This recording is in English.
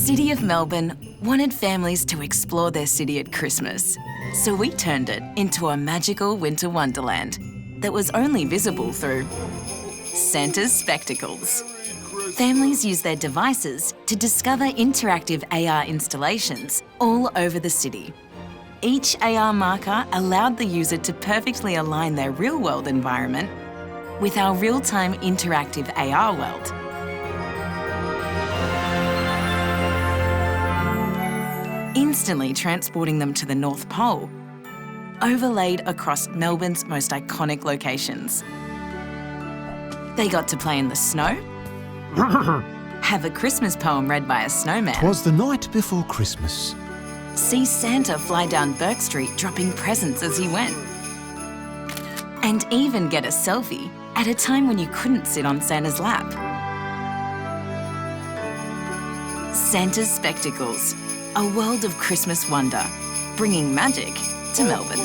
City of Melbourne wanted families to explore their city at Christmas, so we turned it into a magical winter wonderland that was only visible through Santa's spectacles. Families use their devices to discover interactive AR installations all over the city. Each AR marker allowed the user to perfectly align their real-world environment with our real-time interactive AR world. Instantly transporting them to the North Pole, overlaid across Melbourne's most iconic locations. They got to play in the snow, have a Christmas poem read by a snowman. 'Twas the night before Christmas. See Santa fly down Burke Street dropping presents as he went. And even get a selfie at a time when you couldn't sit on Santa's lap. Santa's Spectacles, a world of Christmas wonder, bringing magic to Melbourne.